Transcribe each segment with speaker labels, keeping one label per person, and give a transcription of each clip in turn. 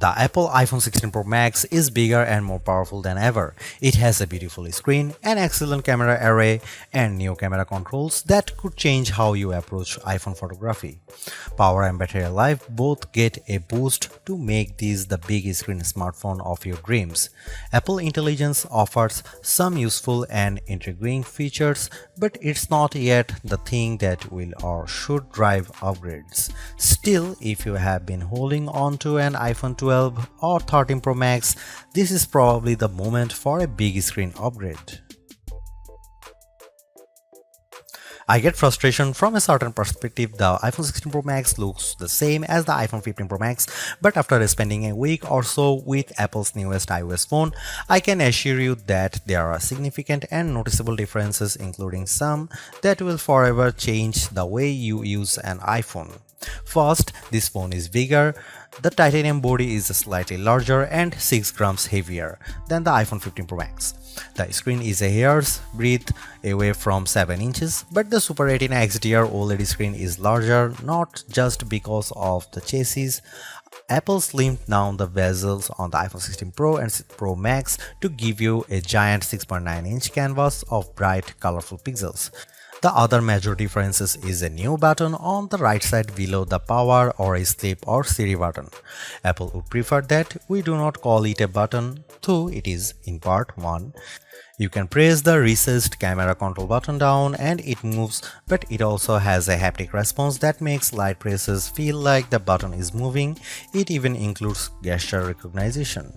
Speaker 1: The Apple iPhone 16 Pro Max is bigger and more powerful than ever. It has a beautiful screen, an excellent camera array, and new camera controls that could change how you approach iPhone photography. Power and battery life both get a boost to make this the big screen smartphone of your dreams. Apple Intelligence offers some useful and intriguing features, but it's not yet the thing that will or should drive upgrades. Still, if you have been holding on to an iPhone 12 or 13 Pro Max, this is probably the moment for a big screen upgrade. I get frustration from a certain perspective. The iPhone 16 Pro Max looks the same as the iPhone 15 Pro Max, but after spending a week or so with Apple's newest iOS phone, I can assure you that there are significant and noticeable differences, including some that will forever change the way you use an iPhone. First, this phone is bigger. The titanium body is slightly larger and 6 grams heavier than the iPhone 15 Pro Max. The screen is a hair's breadth away from 7 inches, but the Super Retina XDR OLED screen is larger, not just because of the chassis. Apple slimmed down the bezels on the iPhone 16 Pro and Pro Max to give you a giant 6.9-inch canvas of bright, colorful pixels. The other major difference is a new button on the right side below the power or a sleep or Siri button. Apple would prefer that we do not call it a button, though it is in part one. You can press the recessed camera control button down and it moves, but it also has a haptic response that makes light presses feel like the button is moving. It even includes gesture recognition.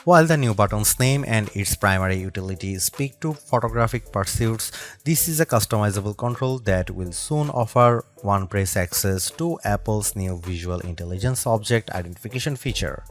Speaker 1: While the new button's name and its primary utility speak to photographic pursuits, this is a customizable control that will soon offer one-press access to Apple's new Visual Intelligence Object Identification feature.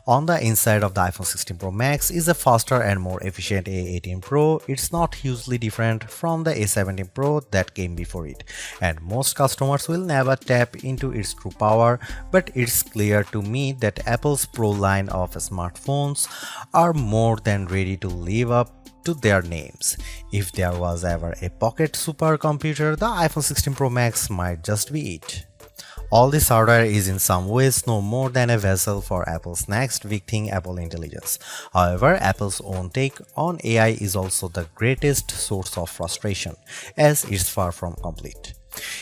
Speaker 1: On the inside of the iPhone 16 Pro Max is a faster and more efficient A18 Pro. It's not hugely different from the A17 Pro that came before it, and most customers will never tap into its true power, but it's clear to me that Apple's Pro line of smartphones are more than ready to live up to their names. If there was ever a pocket supercomputer, the iPhone 16 Pro Max might just be it. All this hardware is in some ways no more than a vessel for Apple's next big thing, Apple Intelligence. However, Apple's own take on AI is also the greatest source of frustration, as it's far from complete.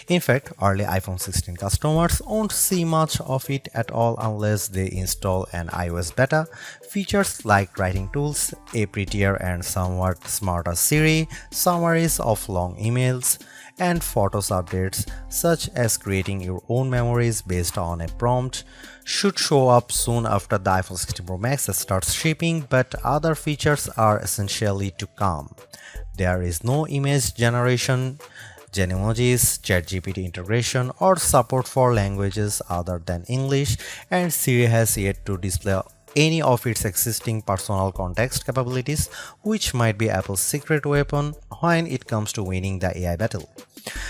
Speaker 1: In fact, early iPhone 16 customers won't see much of it at all unless they install an iOS beta. Features like writing tools, a prettier and somewhat smarter Siri, summaries of long emails, and Photos updates such as creating your own memories based on a prompt should show up soon after the iPhone 16 Pro Max starts shipping, but other features are essentially to come. There is no image generation, Genmojis, ChatGPT integration, or support for languages other than English, and Siri has yet to display any of its existing personal context capabilities, which might be Apple's secret weapon when it comes to winning the AI battle.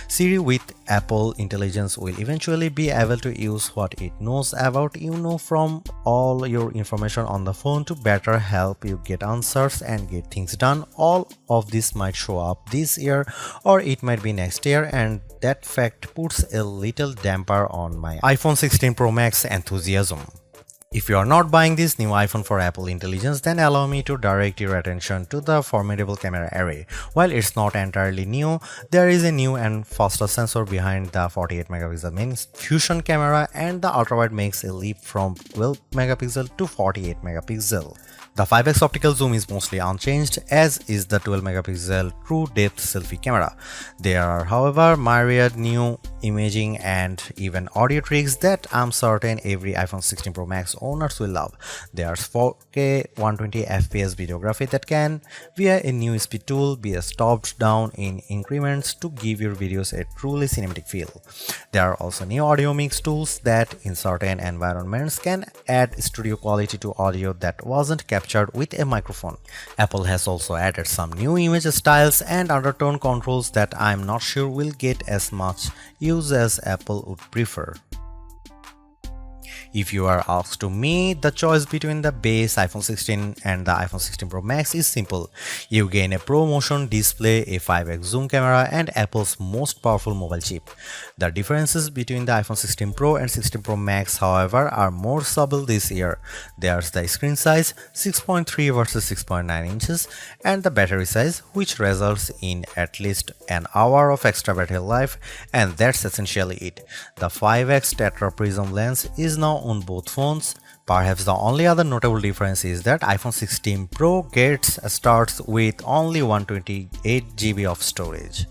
Speaker 1: Siri with Apple Intelligence will eventually be able to use what it knows about you from all your information on the phone to better help you get answers and get things done. All of this might show up this year or it might be next year, and that fact puts a little damper on my iPhone 16 Pro Max enthusiasm. If you are not buying this new iPhone for Apple Intelligence, then allow me to direct your attention to the formidable camera array. While it's not entirely new, there is a new and faster sensor behind the 48 megapixel main fusion camera, and the ultrawide makes a leap from 12 megapixel to 48 megapixel. The 5x optical zoom is mostly unchanged, as is the 12 megapixel true depth selfie camera. There are, however, myriad new imaging and even audio tricks that I'm certain every iPhone 16 Pro Max owners will love. There's 4K 120fps videography that can, via a new speed tool, be stopped down in increments to give your videos a truly cinematic feel. There are also new audio mix tools that in certain environments can add studio quality to audio that wasn't captured with a microphone. Apple has also added some new image styles and undertone controls that I'm not sure will get as much use as Apple would prefer. If you are asked to me, the choice between the base iPhone 16 and the iPhone 16 Pro Max is simple. You gain a Pro Motion display, a 5x zoom camera, and Apple's most powerful mobile chip. The differences between the iPhone 16 Pro and 16 Pro Max, however, are more subtle this year. There's the screen size, 6.3 versus 6.9 inches, and the battery size, which results in at least an hour of extra battery life, and that's essentially it. The 5x Tetra Prism lens is now on both phones. Perhaps the only other notable difference is that iPhone 16 Pro starts with only 128GB of storage.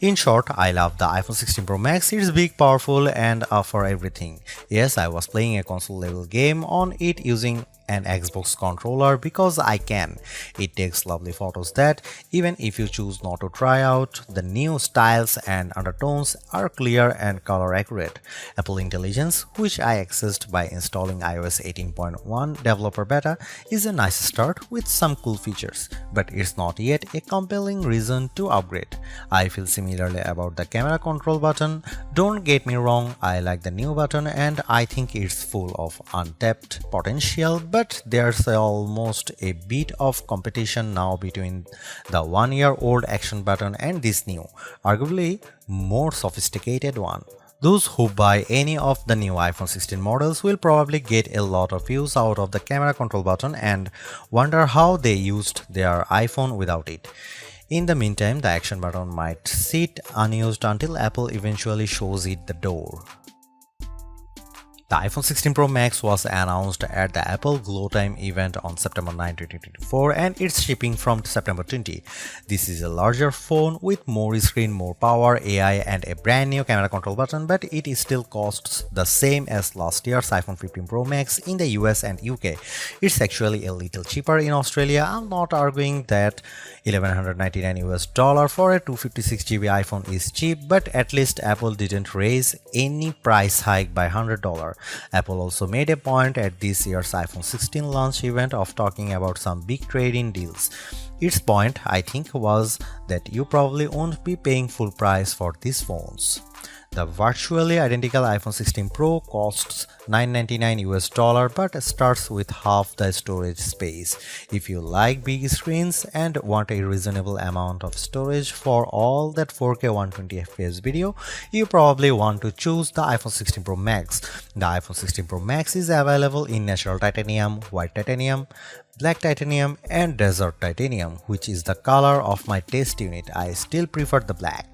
Speaker 1: In short, I love the iPhone 16 Pro Max. It's big, powerful, and for everything. Yes, I was playing a console level game on it using an Xbox controller because I can. It takes lovely photos that, even if you choose not to try out, the new styles and undertones are clear and color accurate. Apple Intelligence, which I accessed by installing iOS 18.1 developer beta, is a nice start with some cool features, but it's not yet a compelling reason to upgrade. I feel similarly about the camera control button. Don't get me wrong, I like the new button and I think it's full of untapped potential, but there's almost a bit of competition now between the one-year-old action button and this new, arguably more sophisticated one. Those who buy any of the new iPhone 16 models will probably get a lot of use out of the camera control button and wonder how they used their iPhone without it. In the meantime, the action button might sit unused until Apple eventually shows it the door. The iPhone 16 Pro Max was announced at the Apple Glow Time event on September 9, 2024 and it's shipping from September 20. This is a larger phone with more screen, more power, AI and a brand new camera control button, but it still costs the same as last year's iPhone 15 Pro Max in the US and UK. It's actually a little cheaper in Australia. I'm not arguing that $1,199 for a 256GB iPhone is cheap, but at least Apple didn't raise any price hike by $100. Apple also made a point at this year's iPhone 16 launch event of talking about some big trade-in deals. Its point, I think, was that you probably won't be paying full price for these phones. The virtually identical iPhone 16 Pro costs $999 but starts with half the storage space. If you like big screens and want a reasonable amount of storage for all that 4K 120fps video, you probably want to choose the iPhone 16 Pro Max. The iPhone 16 Pro Max is available in natural titanium, white titanium, black titanium and desert titanium, which is the color of my test unit. I still prefer the black.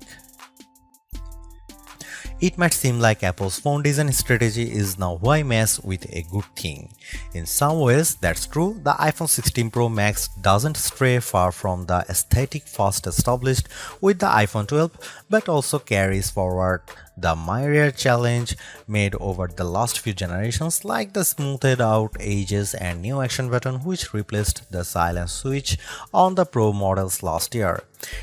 Speaker 1: It might seem like Apple's phone design strategy is now why mess with a good thing. In some ways, that's true. The iPhone 16 Pro Max doesn't stray far from the aesthetic first established with the iPhone 12, but also carries forward the myriad challenge made over the last few generations, like the smoothed out edges and new action button which replaced the silent switch on the Pro models last year.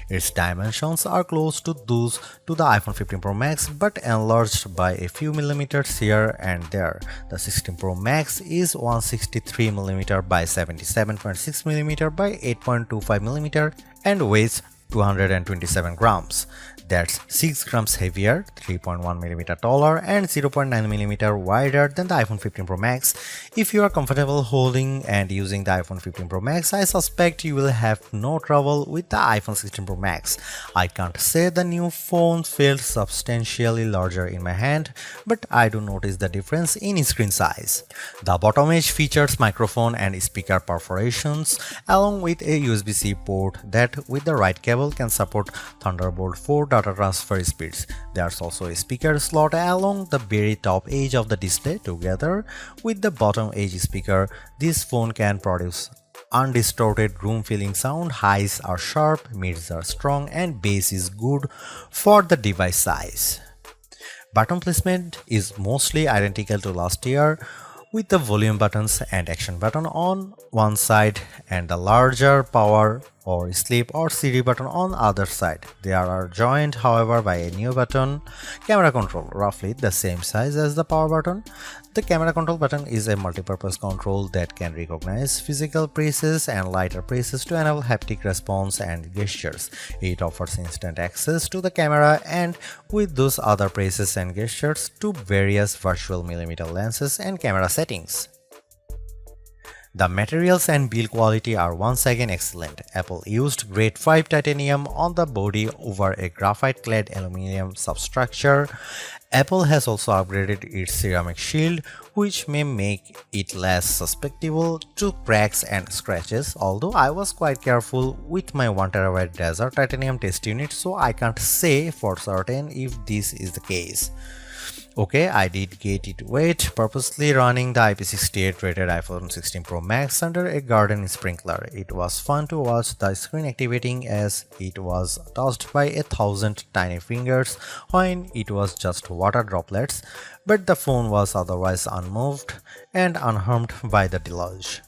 Speaker 1: Its dimensions are close to those to the iPhone 15 Pro Max but enlarged by a few millimeters here and there. The 16 Pro Max is 163mm by 77.6mm by 8.25mm and weighs 227 grams. That's 6 grams heavier, 3.1mm taller, and 0.9mm wider than the iPhone 15 Pro Max. If you are comfortable holding and using the iPhone 15 Pro Max, I suspect you will have no trouble with the iPhone 16 Pro Max. I can't say the new phone feels substantially larger in my hand, but I do notice the difference in screen size. The bottom edge features microphone and speaker perforations, along with a USB-C port that, with the right cable, can support Thunderbolt 4 data transfer speeds. There's also a speaker slot along the very top edge of the display. Together with the bottom edge speaker, this phone can produce undistorted room-filling sound. Highs are sharp, mids are strong, and bass is good for the device size. Button placement is mostly identical to last year, with the volume buttons and action button on one side and the larger power or sleep or Siri button on the other side. They are joined, however, by a new button, camera control, roughly the same size as the power button. The camera control button is a multi-purpose control that can recognize physical presses and lighter presses to enable haptic response and gestures. It offers instant access to the camera and with those other presses and gestures to various virtual millimeter lenses and camera settings. The materials and build quality are once again excellent. Apple used grade 5 titanium on the body over a graphite-clad aluminum substructure. Apple has also upgraded its ceramic shield, which may make it less susceptible to cracks and scratches, although I was quite careful with my 1TB Desert titanium test unit, so I can't say for certain if this is the case. Okay, I did get it wet, purposely running the IP68 rated iPhone 16 Pro Max under a garden sprinkler. It was fun to watch the screen activating as it was touched by 1,000 tiny fingers when it was just water droplets, but the phone was otherwise unmoved and unharmed by the deluge.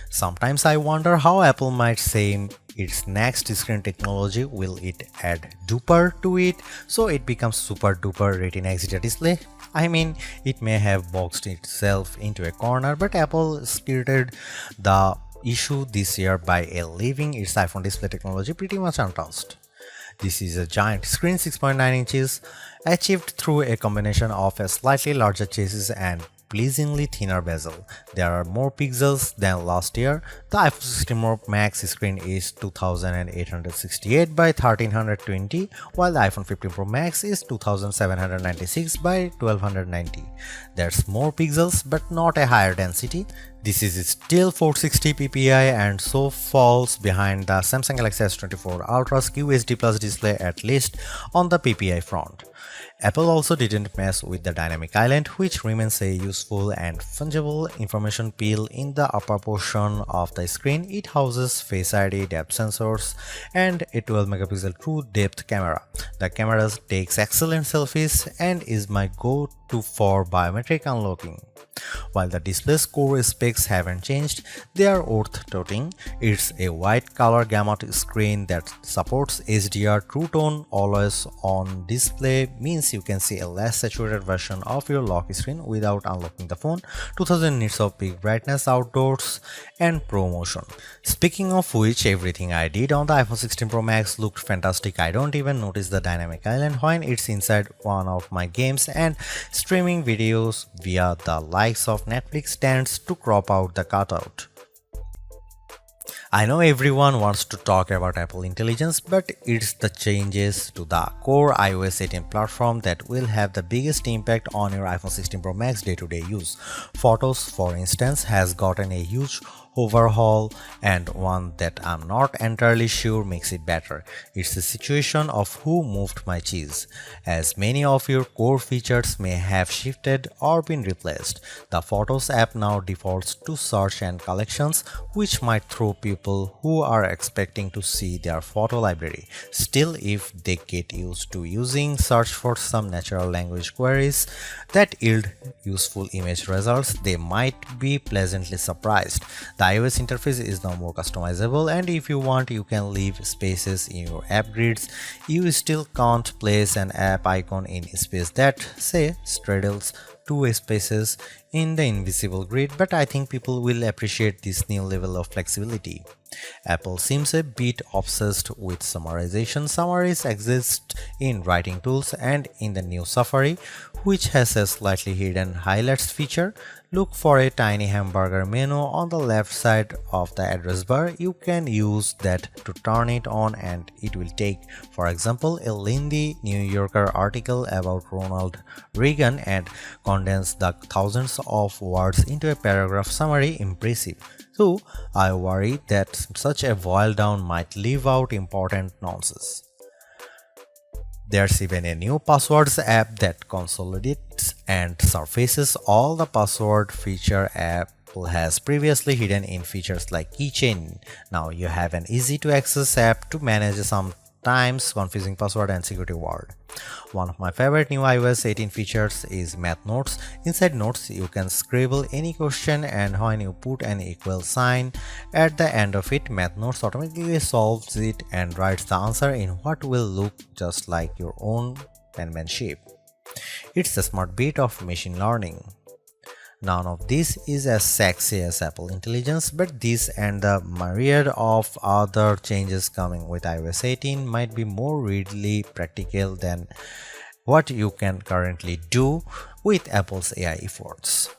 Speaker 1: Sometimes I wonder how Apple might say its next screen technology. Will it add duper to it so it becomes super duper Retina XDR display? I mean, it may have boxed itself into a corner, but Apple skirted the issue this year by leaving its iPhone display technology pretty much untouched. This is a giant screen 6.9 inches achieved through a combination of a slightly larger chassis and pleasingly thinner bezel. There are more pixels than last year. The iPhone 16 Pro Max screen is 2868 by 1320, while the iPhone 15 Pro Max is 2796 by 1290. There's more pixels but not a higher density. This is still 460 ppi and so falls behind the Samsung Galaxy S24 Ultra's QHD Plus display, at least on the ppi front. Apple also didn't mess with the dynamic island, which remains a useful and fungible information peel in the upper portion of the screen. It houses Face ID, depth sensors, and a 12-megapixel true depth camera. The camera takes excellent selfies and is my go-to for biometric unlocking. While the display's core specs haven't changed, they are worth noting. It's a wide color gamut screen that supports HDR True Tone always on display, means you can see a less saturated version of your lock screen without unlocking the phone, 2000 nits of peak brightness outdoors, and Pro Motion. Speaking of which, everything I did on the iPhone 16 Pro Max looked fantastic. I don't even notice the dynamic island when it's inside one of my games, and streaming videos via the likes of Netflix tends to crop out the cutout. I know everyone wants to talk about Apple Intelligence, but it's the changes to the core iOS 18 platform that will have the biggest impact on your iPhone 16 Pro Max day-to-day use. Photos, for instance, has gotten a huge overhaul, and one that I'm not entirely sure makes it better. It's the situation of who moved my cheese, as many of your core features may have shifted or been replaced. The Photos app now defaults to search and collections, which might throw people who are expecting to see their photo library. Still, if they get used to using search for some natural language queries that yield useful image results, they might be pleasantly surprised. The iOS interface is now more customizable, and if you want, you can leave spaces in your app grids. You still can't place an app icon in space that, say, straddles two spaces in the invisible grid, but I think people will appreciate this new level of flexibility. Apple seems a bit obsessed with summarization. Summaries exist in writing tools and in the new Safari, which has a slightly hidden highlights feature. Look for a tiny hamburger menu on the left side of the address bar. You can use that to turn it on, and it will take, for example, a lengthy New Yorker article about Ronald Reagan and condense the thousands of words into a paragraph summary. Impressive. So I worry that such a boil down might leave out important nonsense. There's even a new passwords app that consolidates and surfaces all the password feature Apple has previously hidden in features like keychain. Now you have an easy to access app to manage sometimes confusing password and security word. One of my favorite new iOS 18 features is Math Notes. Inside Notes, you can scribble any question, and when you put an equal sign at the end of it, Math Notes automatically solves it and writes the answer in what will look just like your own penmanship. It's a smart bit of machine learning. None of this is as sexy as Apple Intelligence, but this and the myriad of other changes coming with iOS 18 might be more readily practical than what you can currently do with Apple's AI efforts.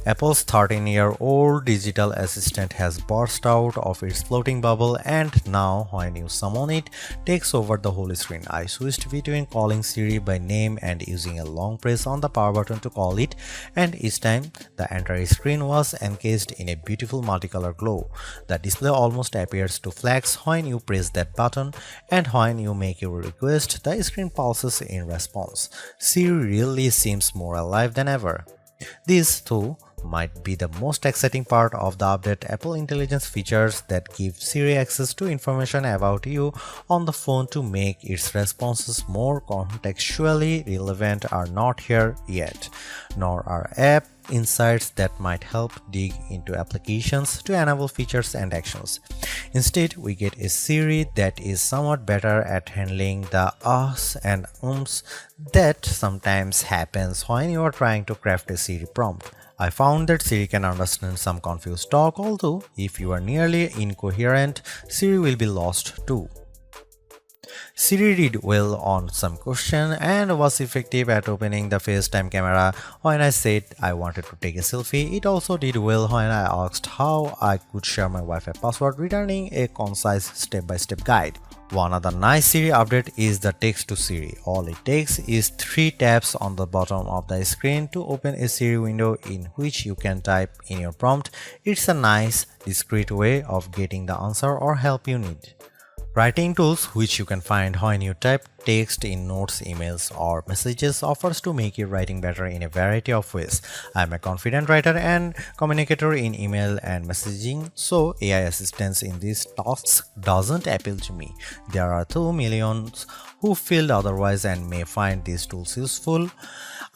Speaker 1: Apple's 13-year-old digital assistant has burst out of its floating bubble, and now when you summon it, takes over the whole screen. I switched between calling Siri by name and using a long press on the power button to call it, and each time the entire screen was encased in a beautiful multicolor glow. The display almost appears to flash when you press that button, and when you make your request, the screen pulses in response. Siri really seems more alive than ever. This, too, might be the most exciting part of the update. Apple Intelligence features that give Siri access to information about you on the phone to make its responses more contextually relevant are not here yet, nor are app insights that might help dig into applications to enable features and actions. Instead, we get a Siri that is somewhat better at handling the ahs and ums that sometimes happens when you are trying to craft a Siri prompt. I found that Siri can understand some confused talk, although if you are nearly incoherent, Siri will be lost too. Siri did well on some question and was effective at opening the FaceTime camera when I said I wanted to take a selfie. It also did well when I asked how I could share my Wi-Fi password, returning a concise step-by-step guide. One other nice Siri update is the text to Siri. All it takes is 3 taps on the bottom of the screen to open a Siri window in which you can type in your prompt. It's a nice, discreet way of getting the answer or help you need. Writing tools, which you can find when you type text in notes, emails, or messages, offers to make your writing better in a variety of ways. I'm a confident writer and communicator in email and messaging, so AI assistance in these tasks doesn't appeal to me. There are 2 millions who feel otherwise and may find these tools useful.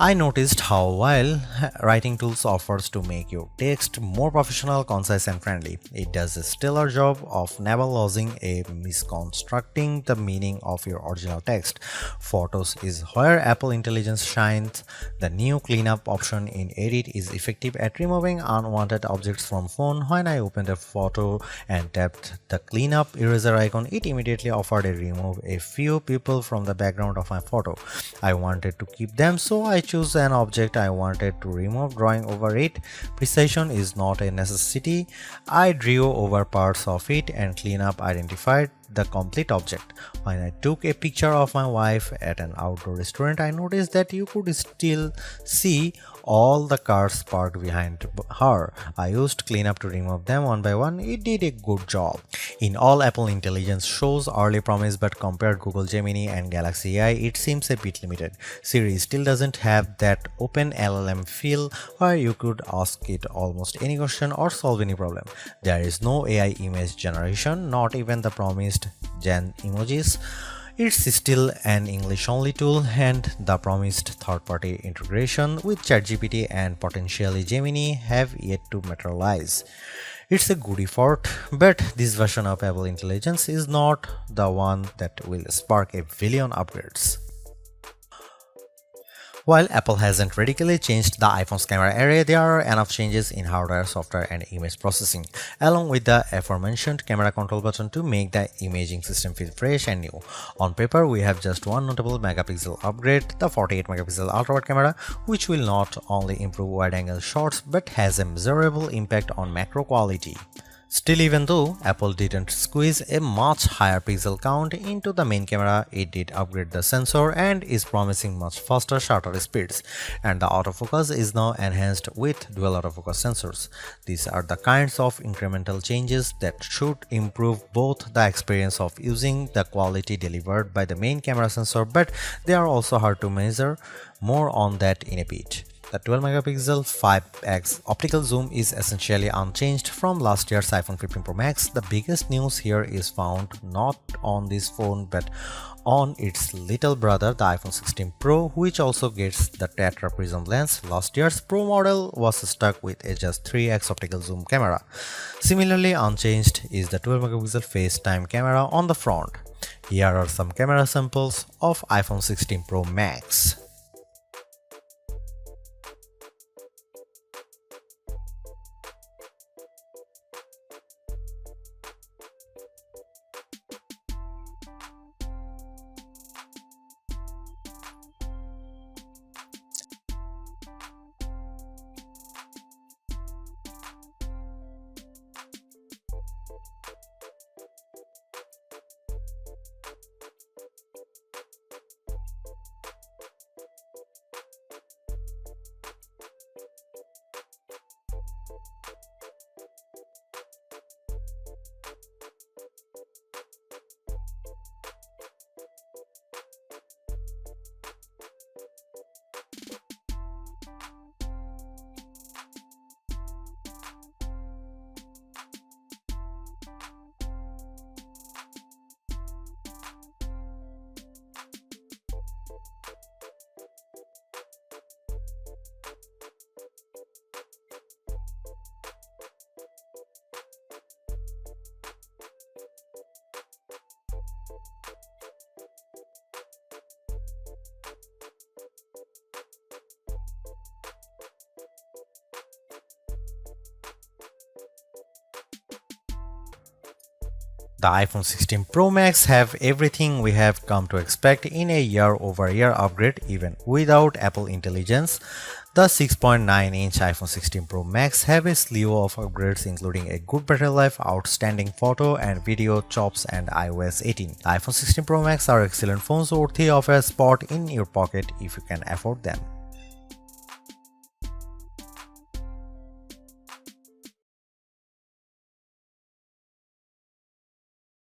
Speaker 1: I noticed how while writing tools offers to make your text more professional, concise, and friendly, it does a stellar job of never losing a misconstructing the meaning of your original text. Photos is where Apple Intelligence shines. The new cleanup option in Edit is effective at removing unwanted objects from phone. When I opened a photo and tapped the cleanup eraser icon, it immediately offered to remove a few people from the background of my photo. I wanted to keep them, so I choose an object I wanted to remove, drawing over it. Precision is not a necessity. I drew over parts of it and cleanup identified the complete object. When I took a picture of my wife at an outdoor restaurant, I noticed that you could still see all the cars parked behind her. I used cleanup to remove them one by one. It did a good job. In all, Apple Intelligence shows early promise, but compared Google Gemini and Galaxy AI, it seems a bit limited. Siri still doesn't have that open LLM feel where you could ask it almost any question or solve any problem. There is no AI image generation, not even the promised Gen emojis. It's still an English-only tool, and the promised third-party integration with ChatGPT and potentially Gemini have yet to materialize. It's a good effort, but this version of Apple Intelligence is not the one that will spark a billion upgrades. While Apple hasn't radically changed the iPhone's camera array, there are enough changes in hardware, software, and image processing, along with the aforementioned camera control button to make the imaging system feel fresh and new. On paper, we have just one notable megapixel upgrade, the 48-megapixel ultra-wide camera, which will not only improve wide-angle shots but has a measurable impact on macro quality. Still, even though Apple didn't squeeze a much higher pixel count into the main camera, it did upgrade the sensor and is promising much faster shutter speeds, and the autofocus is now enhanced with dual autofocus sensors. These are the kinds of incremental changes that should improve both the experience of using the quality delivered by the main camera sensor, but they are also hard to measure. More on that in a bit. The 12-megapixel 5x optical zoom is essentially unchanged from last year's iPhone 15 Pro Max. The biggest news here is found not on this phone but on its little brother, the iPhone 16 Pro, which also gets the Tetra Prism lens. Last year's Pro model was stuck with a just 3x optical zoom camera. Similarly unchanged is the 12-megapixel FaceTime camera on the front. Here are some camera samples of iPhone 16 Pro Max. The iPhone 16 Pro Max have everything we have come to expect in a year-over-year upgrade even without Apple Intelligence. The 6.9-inch iPhone 16 Pro Max have a slew of upgrades including a good battery life, outstanding photo and video chops and iOS 18. The iPhone 16 Pro Max are excellent phones worthy of a spot in your pocket if you can afford them.